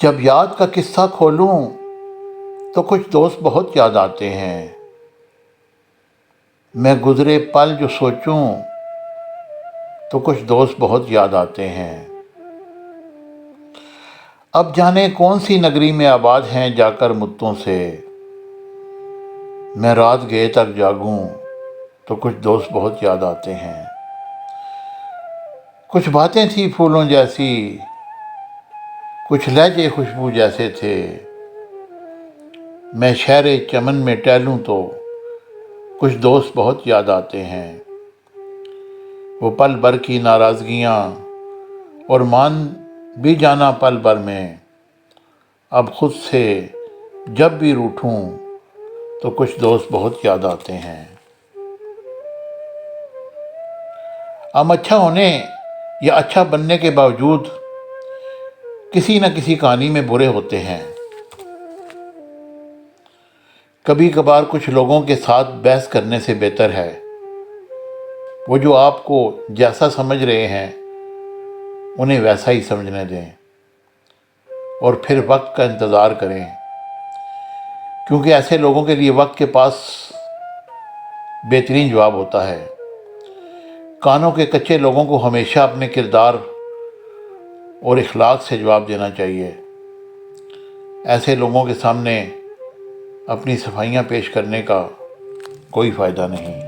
جب یاد کا قصہ کھولوں تو کچھ دوست بہت یاد آتے ہیں۔ میں گزرے پل جو سوچوں تو کچھ دوست بہت یاد آتے ہیں۔ اب جانے کون سی نگری میں آباد ہیں جا کر متوں سے، میں رات گئے تک جاگوں تو کچھ دوست بہت یاد آتے ہیں۔ کچھ باتیں تھی پھولوں جیسی، کچھ لہجے خوشبو جیسے تھے، میں شہر چمن میں ٹہلوں تو کچھ دوست بہت یاد آتے ہیں۔ وہ پل بھر کی ناراضگیاں اور مان بھی جانا پل بھر میں، اب خود سے جب بھی روٹھوں تو کچھ دوست بہت یاد آتے ہیں۔ ہم اچھا ہونے یا اچھا بننے کے باوجود کسی نہ کسی کہانی میں برے ہوتے ہیں۔ کبھی کبھار کچھ لوگوں کے ساتھ بحث کرنے سے بہتر ہے وہ جو آپ کو جیسا سمجھ رہے ہیں انہیں ویسا ہی سمجھنے دیں اور پھر وقت کا انتظار کریں، کیونکہ ایسے لوگوں کے لیے وقت کے پاس بہترین جواب ہوتا ہے۔ کانوں کے کچے لوگوں کو ہمیشہ اپنے کردار اور اخلاق سے جواب دینا چاہیے۔ ایسے لوگوں کے سامنے اپنی صفائیاں پیش کرنے کا کوئی فائدہ نہیں۔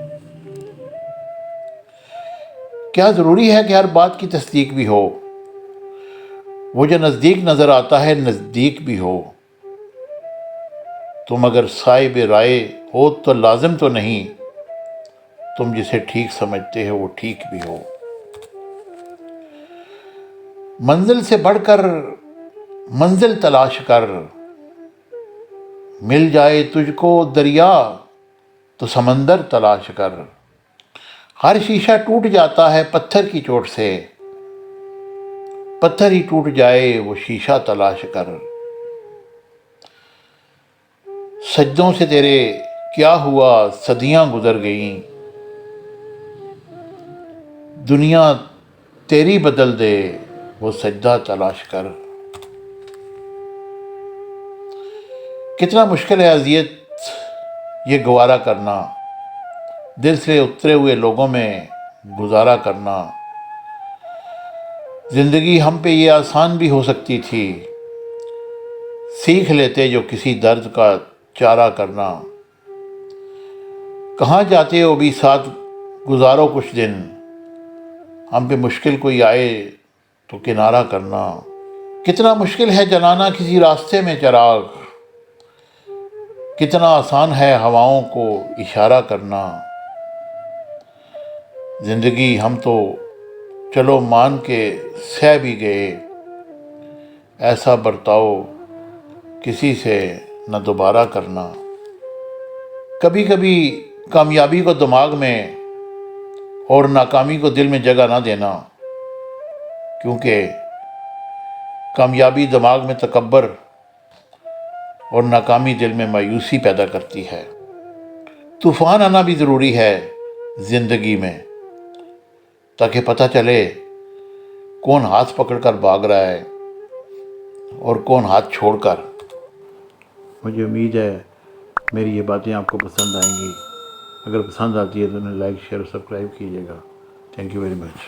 کیا ضروری ہے کہ ہر بات کی تصدیق بھی ہو؟ وہ جو نزدیک نظر آتا ہے نزدیک بھی ہو۔ تم اگر صاحب رائے ہو تو لازم تو نہیں تم جسے ٹھیک سمجھتے ہو وہ ٹھیک بھی ہو۔ منزل سے بڑھ کر منزل تلاش کر، مل جائے تجھ کو دریا تو سمندر تلاش کر۔ ہر شیشہ ٹوٹ جاتا ہے پتھر کی چوٹ سے، پتھر ہی ٹوٹ جائے وہ شیشہ تلاش کر۔ سجدوں سے تیرے کیا ہوا صدیاں گزر گئیں، دنیا تیری بدل دے وہ سجدہ تلاش کر۔ کتنا مشکل ہے اذیت یہ گوارا کرنا، دل سے اترے ہوئے لوگوں میں گزارا کرنا۔ زندگی ہم پہ یہ آسان بھی ہو سکتی تھی، سیکھ لیتے جو کسی درد کا چارہ کرنا۔ کہاں جاتے ہو بھی ساتھ گزارو کچھ دن، ہم پہ مشکل کوئی آئے تو کنارہ کرنا۔ کتنا مشکل ہے جلانا کسی راستے میں چراغ، کتنا آسان ہے ہواؤں کو اشارہ کرنا۔ زندگی ہم تو چلو مان کے سہ بھی گئے، ایسا برتاؤ کسی سے نہ دوبارہ کرنا۔ کبھی کبھی کامیابی کو دماغ میں اور ناکامی کو دل میں جگہ نہ دینا، کیونکہ کامیابی دماغ میں تکبر اور ناکامی دل میں مایوسی پیدا کرتی ہے۔ طوفان آنا بھی ضروری ہے زندگی میں، تاکہ پتہ چلے کون ہاتھ پکڑ کر بھاگ رہا ہے اور کون ہاتھ چھوڑ کر۔ مجھے امید ہے میری یہ باتیں آپ کو پسند آئیں گی۔ اگر پسند آتی ہے تو انہیں لائک شیئر اور سبسکرائب کیجیے گا۔ Thank you very much.